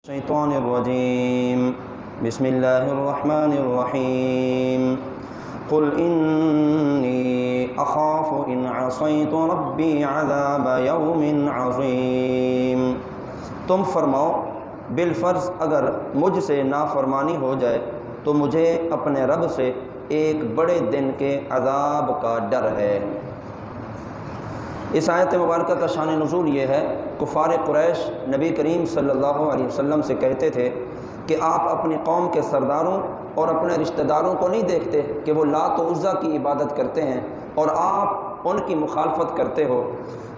الشیطان الرجیم بسم اللہ الرحمن الرحیم قل انی اخاف ان عصیت ربی عذاب یوم عظیم، تم فرماؤ بالفرض اگر مجھ سے نافرمانی ہو جائے تو مجھے اپنے رب سے ایک بڑے دن کے عذاب کا ڈر ہے۔ اس آیت مبارکہ کا شان نزول یہ ہے، کفار قریش نبی کریم صلی اللہ علیہ وسلم سے کہتے تھے کہ آپ اپنی قوم کے سرداروں اور اپنے رشتہ داروں کو نہیں دیکھتے کہ وہ لات و عزیٰ کی عبادت کرتے ہیں اور آپ ان کی مخالفت کرتے ہو۔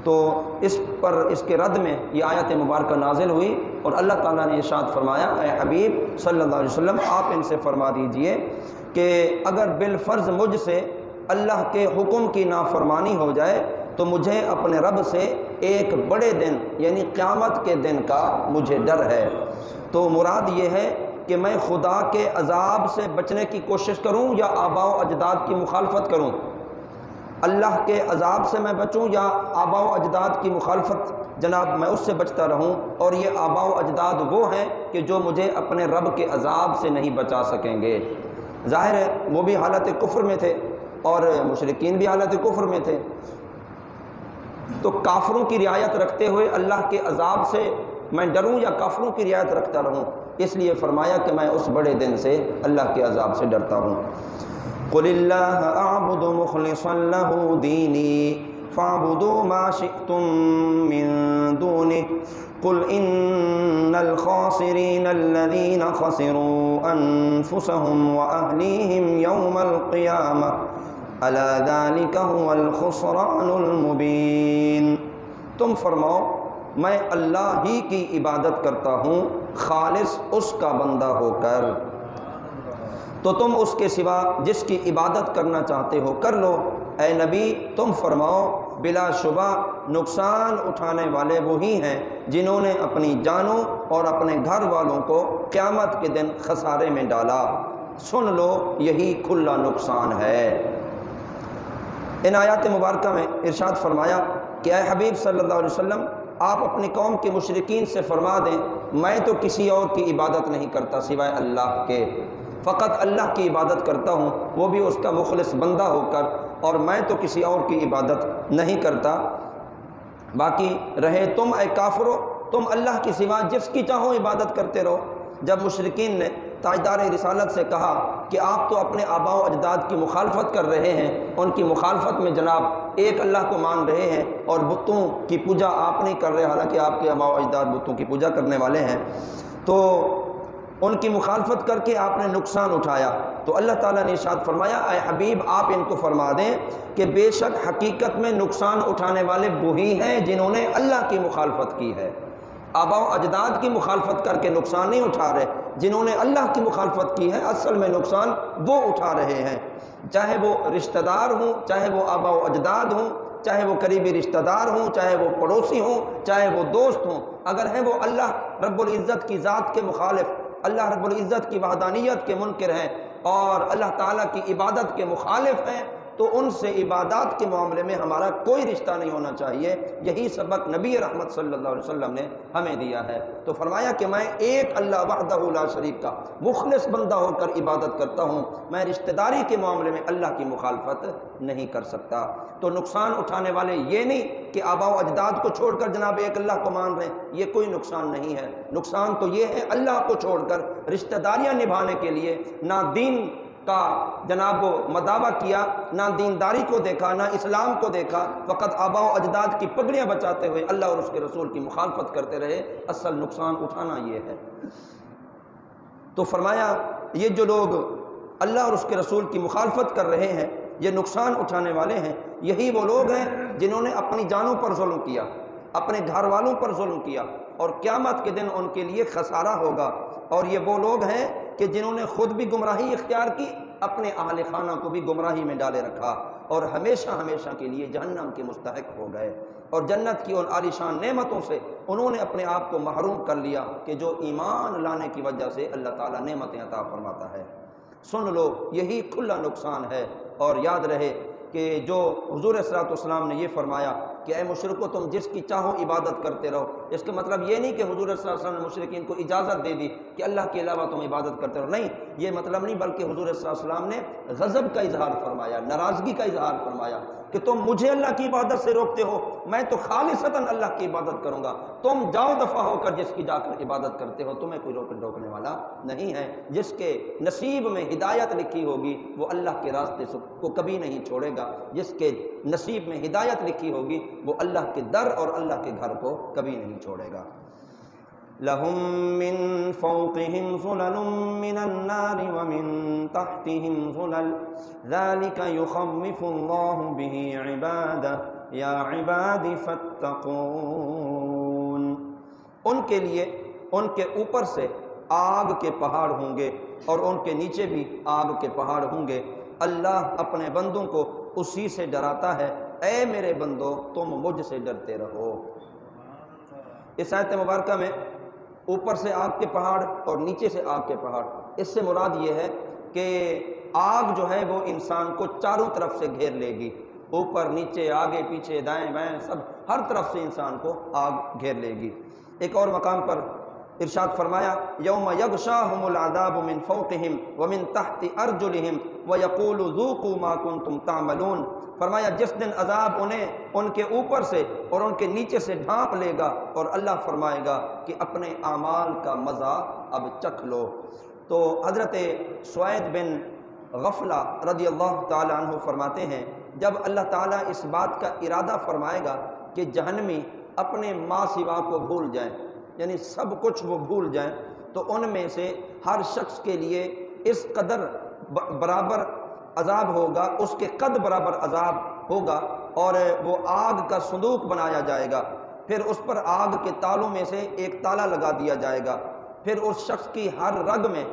تو اس کے رد میں یہ آیت مبارکہ نازل ہوئی اور اللہ تعالیٰ نے ارشاد فرمایا، اے حبیب صلی اللہ علیہ وسلم آپ ان سے فرما دیجئے کہ اگر بالفرض مجھ سے اللہ کے حکم کی نافرمانی ہو جائے تو مجھے اپنے رب سے ایک بڑے دن یعنی قیامت کے دن کا مجھے ڈر ہے۔ تو مراد یہ ہے کہ میں خدا کے عذاب سے بچنے کی کوشش کروں یا آباء و اجداد کی مخالفت کروں، اللہ کے عذاب سے میں بچوں یا آباء و اجداد کی مخالفت، جناب میں اس سے بچتا رہوں۔ اور یہ آباء و اجداد وہ ہیں کہ جو مجھے اپنے رب کے عذاب سے نہیں بچا سکیں گے۔ ظاہر ہے وہ بھی حالت کفر میں تھے اور مشرکین بھی حالت کفر میں تھے، تو کافروں کی رعایت رکھتے ہوئے اللہ کے عذاب سے میں ڈروں یا کافروں کی رعایت رکھتا رہوں، اس لیے فرمایا کہ میں اس بڑے دن سے اللہ کے عذاب سے ڈرتا ہوں۔ قل اللہ اعبد مخلصا له دینی فاعبدوا ما شئتم من دونه قل ان الخاسرین الذین خسروا انفسهم واہلیہم یوم القیامہ الا ذلک هو الخسران المبین، تم فرماؤ میں اللہ ہی کی عبادت کرتا ہوں خالص اس کا بندہ ہو کر، تو تم اس کے سوا جس کی عبادت کرنا چاہتے ہو کر لو۔ اے نبی تم فرماؤ بلا شبہ نقصان اٹھانے والے وہی ہیں جنہوں نے اپنی جانوں اور اپنے گھر والوں کو قیامت کے دن خسارے میں ڈالا، سن لو یہی کھلا نقصان ہے۔ ان آیات مبارکہ میں ارشاد فرمایا کہ اے حبیب صلی اللہ علیہ وسلم آپ اپنی قوم کے مشرکین سے فرما دیں میں تو کسی اور کی عبادت نہیں کرتا سوائے اللہ کے، فقط اللہ کی عبادت کرتا ہوں، وہ بھی اس کا مخلص بندہ ہو کر، اور میں تو کسی اور کی عبادت نہیں کرتا۔ باقی رہے تم اے کافرو، تم اللہ کی سوا جس کی چاہو عبادت کرتے رہو۔ جب مشرکین نے تاجدار رسالت سے کہا کہ آپ تو اپنے آباء و اجداد کی مخالفت کر رہے ہیں، ان کی مخالفت میں جناب ایک اللہ کو مان رہے ہیں اور بتوں کی پوجا آپ نہیں کر رہے، حالانکہ آپ کے آباء و اجداد بتوں کی پوجا کرنے والے ہیں، تو ان کی مخالفت کر کے آپ نے نقصان اٹھایا۔ تو اللہ تعالیٰ نے ارشاد فرمایا اے حبیب آپ ان کو فرما دیں کہ بے شک حقیقت میں نقصان اٹھانے والے وہی ہیں جنہوں نے اللہ کی مخالفت کی ہے، آباء و اجداد کی مخالفت کر کے نقصان نہیں اٹھا رہے، جنہوں نے اللہ کی مخالفت کی ہے اصل میں نقصان وہ اٹھا رہے ہیں، چاہے وہ رشتہ دار ہوں، چاہے وہ آباء و اجداد ہوں، چاہے وہ قریبی رشتہ دار ہوں، چاہے وہ پڑوسی ہوں، چاہے وہ دوست ہوں، اگر ہیں وہ اللہ رب العزت کی ذات کے مخالف، اللہ رب العزت کی وحدانیت کے منکر ہیں اور اللہ تعالیٰ کی عبادت کے مخالف ہیں، تو ان سے عبادات کے معاملے میں ہمارا کوئی رشتہ نہیں ہونا چاہیے۔ یہی سبق نبی رحمت صلی اللہ علیہ وسلم نے ہمیں دیا ہے۔ تو فرمایا کہ میں ایک اللہ وحدہ لا شریک کا مخلص بندہ ہو کر عبادت کرتا ہوں، میں رشتہ داری کے معاملے میں اللہ کی مخالفت نہیں کر سکتا۔ تو نقصان اٹھانے والے یہ نہیں کہ آباء و اجداد کو چھوڑ کر جناب ایک اللہ کو مان رہے ہیں، یہ کوئی نقصان نہیں ہے۔ نقصان تو یہ ہے اللہ کو چھوڑ کر رشتہ داریاں نبھانے کے لیے نہ دین کا جناب وہ مداوع کیا، نہ دینداری کو دیکھا، نہ اسلام کو دیکھا، فقط آباء و اجداد کی پگڑیاں بچاتے ہوئے اللہ اور اس کے رسول کی مخالفت کرتے رہے، اصل نقصان اٹھانا یہ ہے۔ تو فرمایا یہ جو لوگ اللہ اور اس کے رسول کی مخالفت کر رہے ہیں یہ نقصان اٹھانے والے ہیں، یہی وہ لوگ ہیں جنہوں نے اپنی جانوں پر ظلم کیا، اپنے گھر والوں پر ظلم کیا، اور قیامت کے دن ان کے لیے خسارہ ہوگا۔ اور یہ وہ لوگ ہیں کہ جنہوں نے خود بھی گمراہی اختیار کی، اپنے اہل خانہ کو بھی گمراہی میں ڈالے رکھا، اور ہمیشہ ہمیشہ کے لیے جہنم کے مستحق ہو گئے، اور جنت کی ان عالیشان نعمتوں سے انہوں نے اپنے آپ کو محروم کر لیا کہ جو ایمان لانے کی وجہ سے اللہ تعالیٰ نعمتیں عطا فرماتا ہے۔ سن لو یہی کھلا نقصان ہے، اور یاد رہے کہ جو حضور صلی اللہ علیہ وسلم نے یہ فرمایا کہ کہ اے مشرکو تم جس کی چاہو عبادت کرتے رہو۔ اس کا مطلب یہ نہیں کہ حضور صلی اللہ علیہ وسلم نے مشرکین کو اجازت دے دی کہ اللہ کے علاوہ تم عبادت کرتے رہو، نہیں، یہ مطلب نہیں، بلکہ حضور صلی اللہ علیہ وسلم نے غضب کا اظہار فرمایا، ناراضگی کا اظہار فرمایا کہ تم مجھے اللہ کی عبادت سے روکتے ہو، میں تو خالصتاً اللہ کی عبادت کروں گا، تم جاؤ دفع ہو کر جس کی جا کر عبادت کرتے ہو، تمہیں کوئی روکنے والا نہیں ہے۔ جس کے نصیب میں ہدایت لکھی ہوگی وہ اللہ کے راستے کو کبھی نہیں چھوڑے گا، جس کے نصیب میں ہدایت لکھی ہوگی وہ اللہ کے در اور اللہ کے گھر کو کبھی نہیں چھوڑے گا۔ لَهُم مِّن فَوْقِهِمْ ظُلَلٌ مِّنَ النَّارِ وَمِن تَحْتِهِمْ ظُلَلٌ ذَلِكَ يُخَوِّفُ اللَّهُ بِهِ عِبَادَهُ يَا عِبَادِ فَاتَّقُونِ۔ ان کے لیے ان کے اوپر سے آگ کے پہاڑ ہوں گے اور ان کے نیچے بھی آگ کے پہاڑ ہوں گے، اللہ اپنے بندوں کو اسی سے ڈراتا ہے، اے میرے بندو تم مجھ سے ڈرتے رہو۔ اس آیت مبارکہ میں اوپر سے آگ کے پہاڑ اور نیچے سے آگ کے پہاڑ، اس سے مراد یہ ہے کہ آگ جو ہے وہ انسان کو چاروں طرف سے گھیر لے گی، اوپر نیچے آگے پیچھے دائیں بائیں سب ہر طرف سے انسان کو آگ گھیر لے گی۔ ایک اور مقام پر ارشاد فرمایا یوم یغشاہم العذاب من فوقہم ومن تحت ارجلہم ویقول ذوقوا ما کنتم تعملون، فرمایا جس دن عذاب انہیں ان کے اوپر سے اور ان کے نیچے سے ڈھانپ لے گا اور اللہ فرمائے گا کہ اپنے اعمال کا مزہ اب چکھ لو۔ تو حضرت سوید بن غفلہ رضی اللہ تعالی عنہ فرماتے ہیں جب اللہ تعالیٰ اس بات کا ارادہ فرمائے گا کہ جہنمی اپنے ما سوا کو بھول جائیں، یعنی سب کچھ وہ بھول جائیں، تو ان میں سے ہر شخص کے لیے اس قدر برابر عذاب ہوگا، اس کے قد برابر عذاب ہوگا، اور وہ آگ کا صندوق بنایا جائے گا، پھر اس پر آگ کے تالوں میں سے ایک تالا لگا دیا جائے گا، پھر اس شخص کی ہر رگ میں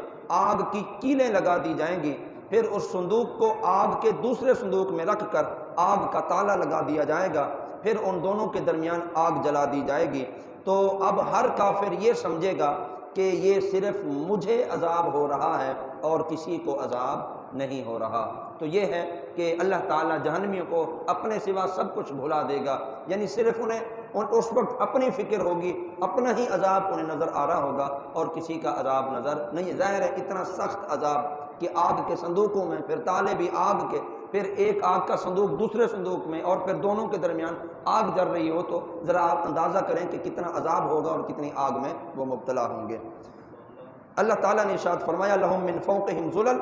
آگ کی کیلیں لگا دی جائیں گی، پھر اس صندوق کو آگ کے دوسرے صندوق میں رکھ کر آگ کا تالا لگا دیا جائے گا، پھر ان دونوں کے درمیان آگ جلا دی جائے گی۔ تو اب ہر کافر یہ سمجھے گا کہ یہ صرف مجھے عذاب ہو رہا ہے اور کسی کو عذاب نہیں ہو رہا۔ تو یہ ہے کہ اللہ تعالیٰ جہنمیوں کو اپنے سوا سب کچھ بھلا دے گا، یعنی صرف انہیں اس وقت اپنی فکر ہوگی، اپنا ہی عذاب انہیں نظر آ رہا ہوگا اور کسی کا عذاب نظر نہیں۔ ظاہر ہے اتنا سخت عذاب کہ آگ کے صندوقوں میں پھر تالے بھی آگ کے، پھر ایک آگ کا صندوق دوسرے صندوق میں، اور پھر دونوں کے درمیان آگ جل رہی ہو، تو ذرا آپ اندازہ کریں کہ کتنا عذاب ہوگا اور کتنی آگ میں وہ مبتلا ہوں گے۔ اللہ تعالیٰ نے ارشاد فرمایا لہم من فوقہم ظلل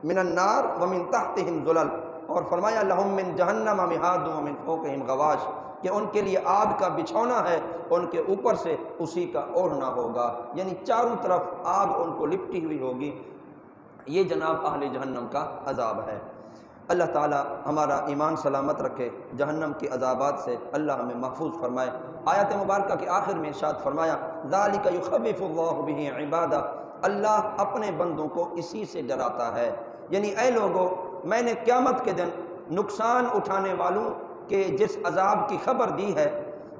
من النار ومن تحتہم ظلل، اور فرمایا لہم من جہنم مہاد ومن فوقہم غواش، کہ ان کے لیے آگ کا بچھونا ہے، ان کے اوپر سے اسی کا اوڑھنا ہوگا، یعنی چاروں طرف آگ ان کو لپٹی ہوئی ہوگی۔ یہ جناب اہل جہنم کا عذاب ہے۔ اللہ تعالیٰ ہمارا ایمان سلامت رکھے، جہنم کے عذابات سے اللہ ہمیں محفوظ فرمائے۔ آیت مبارکہ کے آخر میں ارشاد فرمایا ذالک یخوف اللہ بہ عبادہ، اللہ اپنے بندوں کو اسی سے ڈراتا ہے، یعنی اے لوگو میں نے قیامت کے دن نقصان اٹھانے والوں کے جس عذاب کی خبر دی ہے،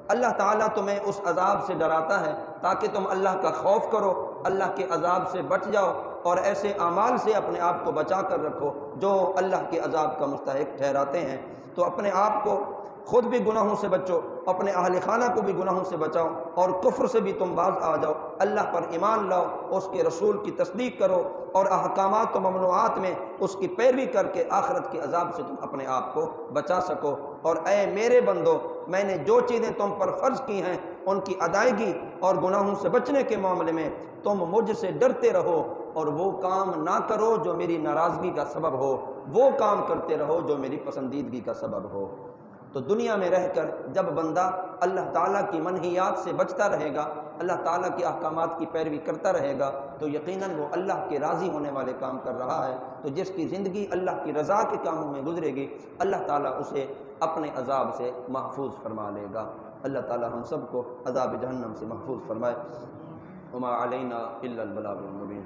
اللہ تعالیٰ تمہیں اس عذاب سے ڈراتا ہے تاکہ تم اللہ کا خوف کرو، اللہ کے عذاب سے بچ جاؤ اور ایسے اعمال سے اپنے آپ کو بچا کر رکھو جو اللہ کے عذاب کا مستحق ٹھہراتے ہیں۔ تو اپنے آپ کو خود بھی گناہوں سے بچو، اپنے اہل خانہ کو بھی گناہوں سے بچاؤ، اور کفر سے بھی تم باز آ جاؤ، اللہ پر ایمان لاؤ، اس کے رسول کی تصدیق کرو، اور احکامات و ممنوعات میں اس کی پیروی کر کے آخرت کے عذاب سے تم اپنے آپ کو بچا سکو۔ اور اے میرے بندو میں نے جو چیزیں تم پر فرض کی ہیں ان کی ادائیگی اور گناہوں سے بچنے کے معاملے میں تم مجھ سے ڈرتے رہو، اور وہ کام نہ کرو جو میری ناراضگی کا سبب ہو، وہ کام کرتے رہو جو میری پسندیدگی کا سبب ہو۔ تو دنیا میں رہ کر جب بندہ اللہ تعالیٰ کی منہیات سے بچتا رہے گا، اللہ تعالیٰ کے احکامات کی پیروی کرتا رہے گا، تو یقیناً وہ اللہ کے راضی ہونے والے کام کر رہا ہے۔ تو جس کی زندگی اللہ کی رضا کے کاموں میں گزرے گی، اللہ تعالیٰ اسے اپنے عذاب سے محفوظ فرما لے گا۔ اللہ تعالیٰ ہم سب کو عذاب جہنم سے محفوظ فرمائے۔ وما علینا الا البلاغ المبین۔